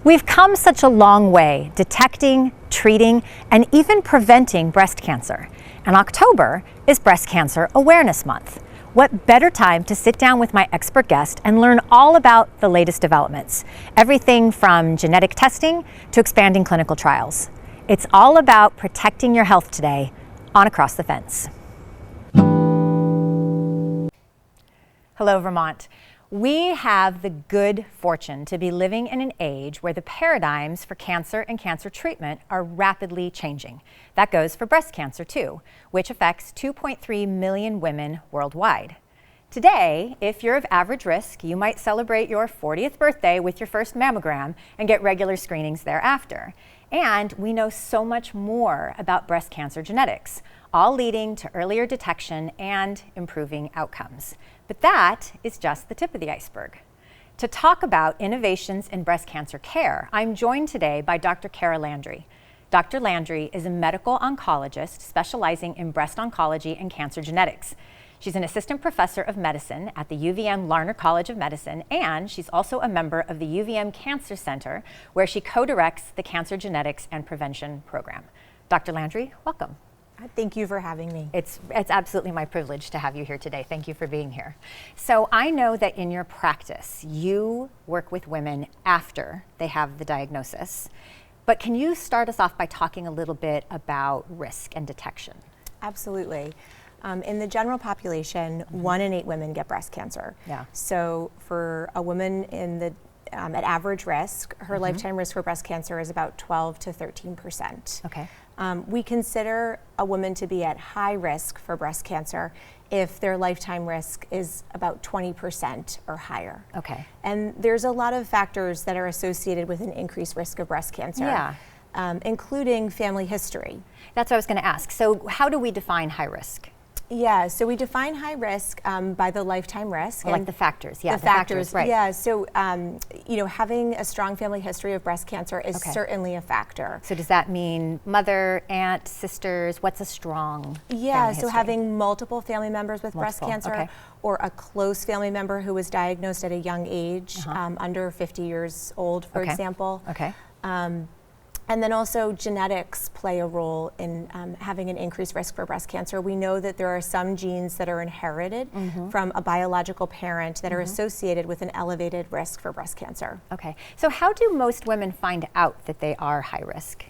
We've come such a long way detecting, treating, and even preventing breast cancer. And October is Breast Cancer Awareness Month. What better time to sit down with my expert guest and learn all about the latest developments, everything from genetic testing to expanding clinical trials. It's all about protecting your health today on Across the Fence. Hello, Vermont. We have the good fortune to be living in an age where the paradigms for cancer and cancer treatment are rapidly changing. That goes for breast cancer too, which affects 2.3 million women worldwide. Today, if you're of average risk, you might celebrate your 40th birthday with your first mammogram and get regular screenings thereafter. And we know so much more about breast cancer genetics, all leading to earlier detection and improving outcomes. But that is just the tip of the iceberg. To talk about innovations in breast cancer care, I'm joined today by Dr. Landry. Dr. Landry is a medical oncologist specializing in breast oncology and cancer genetics. She's an assistant professor of medicine at the UVM Larner College of Medicine, and she's also a member of the UVM Cancer Center, where she co-directs the Cancer Genetics and Prevention Program. Dr. Landry, welcome. Thank you for having me. It's absolutely my privilege to have you here today. Thank you for being here. So I know that in your practice, you work with women after they have the diagnosis, but can you start us off by talking a little bit about risk and detection? Absolutely. In the general population, 1 in 8 women get breast cancer. Yeah. So for a woman in the at average risk, her lifetime risk for breast cancer is about 12 to 13%. Okay. We consider a woman to be at high risk for breast cancer if their lifetime risk is about 20% or higher. Okay. And there's a lot of factors that are associated with an increased risk of breast cancer, including family history. That's what I was going to ask. So how do we define high risk? Yeah, so we define high risk by the lifetime risk. Like the factors, yeah. The factors, right. Yeah, so having a strong family history of breast cancer is certainly a factor. So does that mean mother, aunt, sisters? What's a strong family history? Having multiple family members with breast cancer, or a close family member who was diagnosed at a young age, under 50 years old, for example. Okay. And then also genetics play a role in having an increased risk for breast cancer. We know that there are some genes that are inherited from a biological parent that are associated with an elevated risk for breast cancer. Okay, so how do most women find out that they are high risk?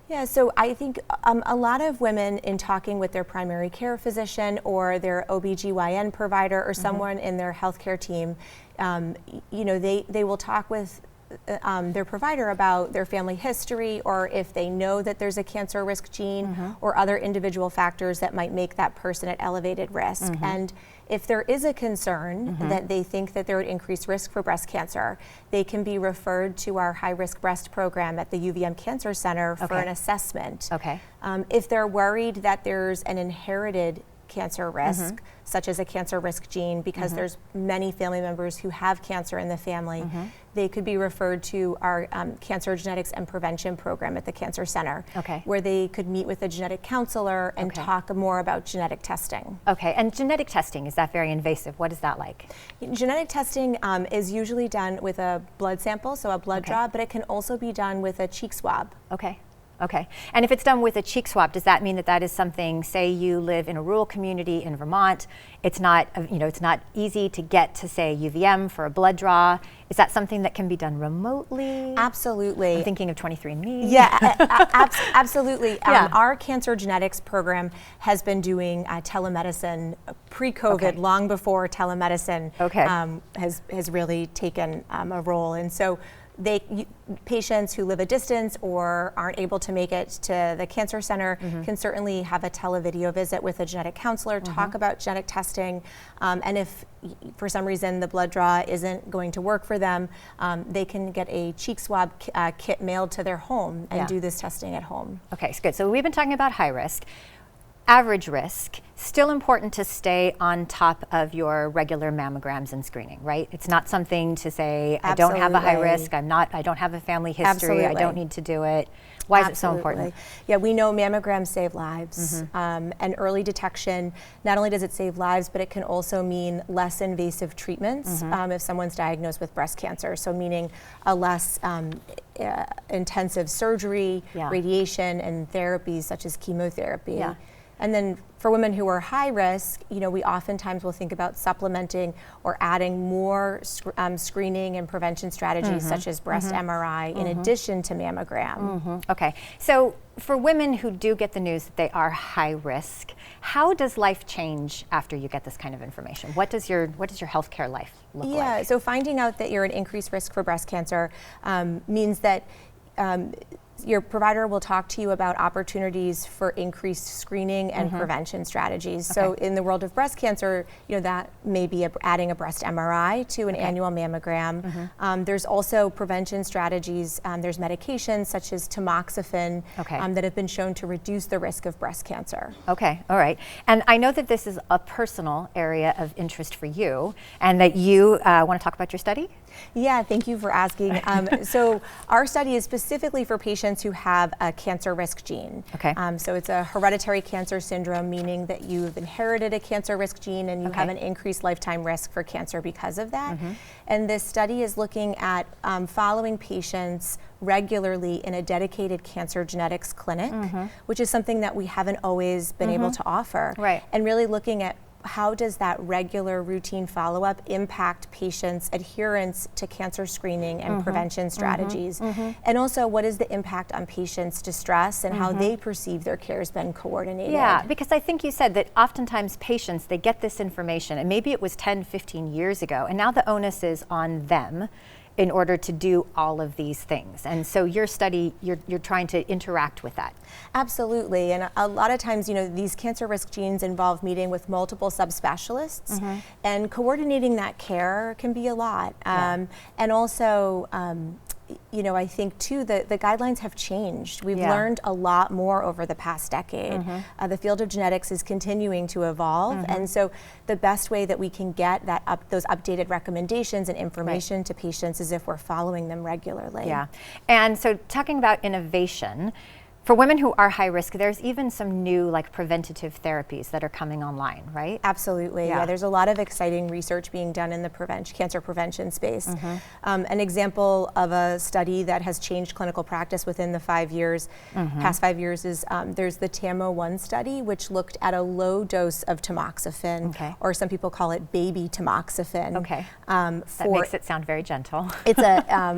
Yeah, so I think a lot of women, in talking with their primary care physician or their OBGYN provider or someone in their healthcare team, they will talk with their provider about their family history, or if they know that there's a cancer risk gene or other individual factors that might make that person at elevated risk. And if there is a concern that they think that they're at increased risk for breast cancer, they can be referred to our high-risk breast program at the UVM Cancer Center for an assessment. Okay. If they're worried that there's an inherited cancer risk, such as a cancer risk gene, because there's many family members who have cancer in the family, they could be referred to our Cancer Genetics and Prevention Program at the Cancer Center, where they could meet with a genetic counselor and talk more about genetic testing. Okay, and genetic testing, is that very invasive? What is that like? Genetic testing is usually done with a blood sample, so a blood draw, but it can also be done with a cheek swab. Okay. Okay, and if it's done with a cheek swab, does that mean that that is something, say you live in a rural community in Vermont, it's not, it's not easy to get to, say, UVM for a blood draw. Is that something that can be done remotely? Absolutely. I'm thinking of 23andMe. Yeah, absolutely. Our cancer genetics program has been doing telemedicine pre-COVID, long before telemedicine has really taken a role. And so patients who live a distance or aren't able to make it to the cancer center can certainly have a televideo visit with a genetic counselor, talk about genetic testing, and if for some reason the blood draw isn't going to work for them, they can get a cheek swab kit mailed to their home and do this testing at home. Okay, so good. So we've been talking about high risk. average risk, still important to stay on top of your regular mammograms and screening, right? It's not something to say, I don't have a high risk, I don't have a family history, I don't need to do it. Why is it so important? Yeah, we know mammograms save lives, and early detection, not only does it save lives, but it can also mean less invasive treatments if someone's diagnosed with breast cancer. So meaning a less intensive surgery, radiation, and therapies such as chemotherapy. And then for women who are high risk, we oftentimes will think about supplementing or adding more screening and prevention strategies such as breast MRI in addition to mammogram. Okay, so for women who do get the news that they are high risk, how does life change after you get this kind of information? What does your healthcare life look like? Yeah, so finding out that you're at increased risk for breast cancer means that your provider will talk to you about opportunities for increased screening and prevention strategies. So in the world of breast cancer, that may be adding a breast MRI to an annual mammogram. There's also prevention strategies. There's medications such as tamoxifen that have been shown to reduce the risk of breast cancer. Okay, all right. And I know that this is a personal area of interest for you, and that you want to talk about your study? Yeah, thank you for asking. So our study is specifically for patients who have a cancer risk gene. So it's a hereditary cancer syndrome, meaning that you've inherited a cancer risk gene and you have an increased lifetime risk for cancer because of that. And this study is looking at following patients regularly in a dedicated cancer genetics clinic, which is something that we haven't always been able to offer. And really looking at how does that regular routine follow-up impact patients' adherence to cancer screening and prevention strategies? And also, what is the impact on patients' distress and how they perceive their care has been coordinated? Yeah, because I think you said that oftentimes patients, they get this information, and maybe it was 10, 15 years ago, and now the onus is on them in order to do all of these things. And so your study, you're trying to interact with that. Absolutely, and a lot of times, these cancer risk genes involve meeting with multiple subspecialists, and coordinating that care can be a lot. And also, I think too the guidelines have changed. We've learned a lot more over the past decade. The field of genetics is continuing to evolve, and so the best way that we can get those updated recommendations and information to patients is if we're following them regularly. Yeah, and so talking about innovation, for women who are high risk, there's even some new preventative therapies that are coming online, right? Absolutely, yeah. There's a lot of exciting research being done in the cancer prevention space. An example of a study that has changed clinical practice within the past 5 years is there's the TAMO-1 study, which looked at a low dose of tamoxifen, or some people call it baby tamoxifen. That makes it sound very gentle. It's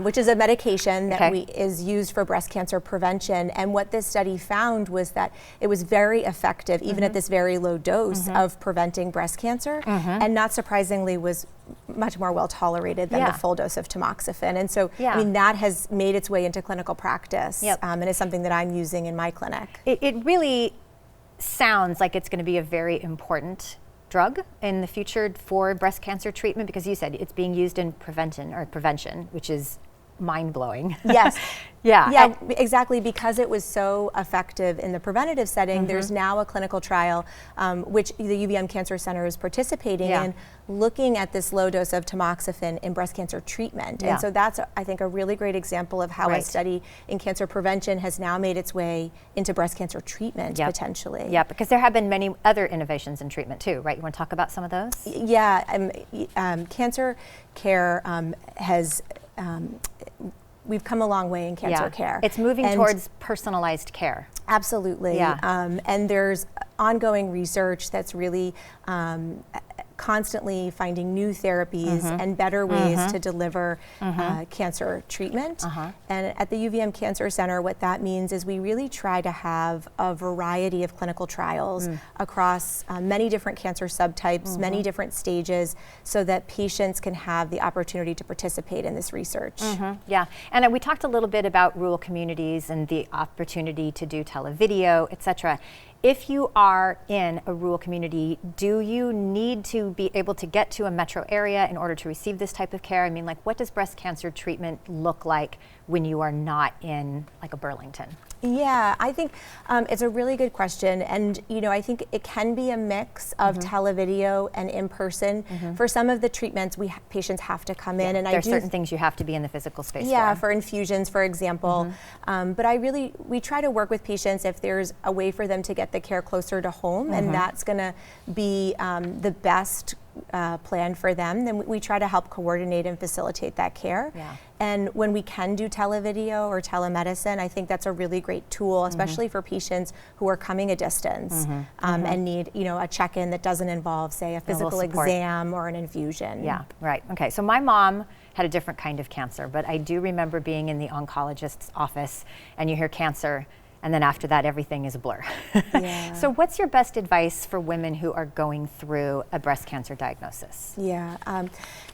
which is a medication that is used for breast cancer prevention, and what this study found was that it was very effective, even at this very low dose, of preventing breast cancer, and not surprisingly was much more well tolerated than the full dose of tamoxifen. And so, I mean, that has made its way into clinical practice, and is something that I'm using in my clinic. It really sounds like it's going to be a very important drug in the future for breast cancer treatment, because you said it's being used in prevention, which is mind-blowing. Yes. Yeah, exactly. Because it was so effective in the preventative setting, there's now a clinical trial which the UVM Cancer Center is participating in, looking at this low dose of tamoxifen in breast cancer treatment. And so that's, I think, a really great example of how a study in cancer prevention has now made its way into breast cancer treatment, potentially. Yeah, because there have been many other innovations in treatment too, right? You want to talk about some of those? Yeah, cancer care has we've come a long way in cancer care. It's moving towards personalized care. Absolutely. And there's ongoing research that's really constantly finding new therapies and better ways to deliver cancer treatment. And at the UVM Cancer Center, what that means is we really try to have a variety of clinical trials across many different cancer subtypes, many different stages, so that patients can have the opportunity to participate in this research. Yeah, and we talked a little bit about rural communities and the opportunity to do televideo, etc. If you are in a rural community, do you need to be able to get to a metro area in order to receive this type of care? I mean, what does breast cancer treatment look like when you are not in like a Burlington? Yeah, I think it's a really good question, and I think it can be a mix of televideo and in person. For some of the treatments, patients have to come in, and there are certain things you have to be in the physical space. Yeah, for infusions, for example. But we try to work with patients if there's a way for them to get the care closer to home, and that's going to be the best plan for them. Then we try to help coordinate and facilitate that care. Yeah. And when we can do televideo or telemedicine, I think that's a really great tool, especially for patients who are coming a distance and need, a check-in that doesn't involve, say, a physical exam or an infusion. Yeah, right. Okay, so my mom had a different kind of cancer, but I do remember being in the oncologist's office and you hear cancer, and then after that, everything is a blur. Yeah. So what's your best advice for women who are going through a breast cancer diagnosis? Yeah,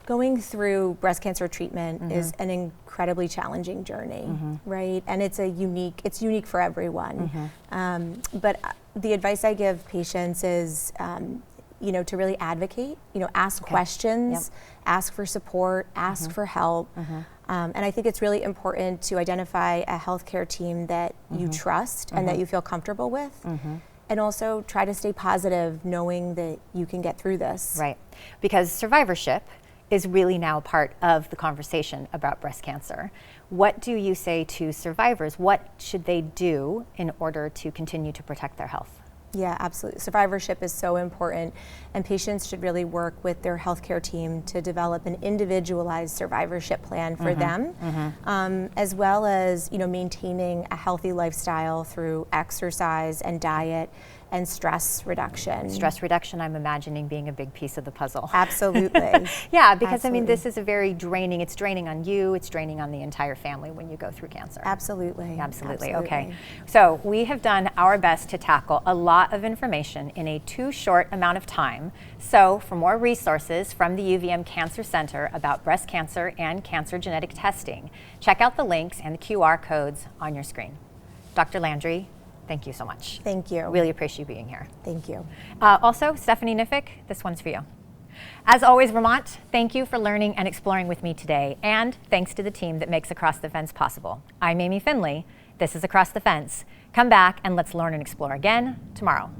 going through breast cancer treatment is an incredibly challenging journey, right? And it's unique for everyone. But the advice I give patients is, to really advocate, ask questions, ask for support, ask for help. And I think it's really important to identify a healthcare team that you trust and that you feel comfortable with. And also try to stay positive, knowing that you can get through this. Right, because survivorship is really now part of the conversation about breast cancer. What do you say to survivors? What should they do in order to continue to protect their health? Yeah, absolutely. Survivorship is so important, and patients should really work with their healthcare team to develop an individualized survivorship plan for them, as well as maintaining a healthy lifestyle through exercise and diet and stress reduction. Stress reduction, I'm imagining, being a big piece of the puzzle. Absolutely. Yeah, because this is a very draining, it's draining on you, it's draining on the entire family when you go through cancer. Absolutely. Absolutely. Okay. So we have done our best to tackle a lot of information in a too short amount of time. So for more resources from the UVM Cancer Center about breast cancer and cancer genetic testing, check out the links and the QR codes on your screen. Dr. Landry, thank you so much. Thank you. Really appreciate you being here. Thank you. Also, Stephanie Niffick, this one's for you. As always, Vermont, thank you for learning and exploring with me today, and thanks to the team that makes Across the Fence possible. I'm Amy Finley. This is Across the Fence. Come back and let's learn and explore again tomorrow.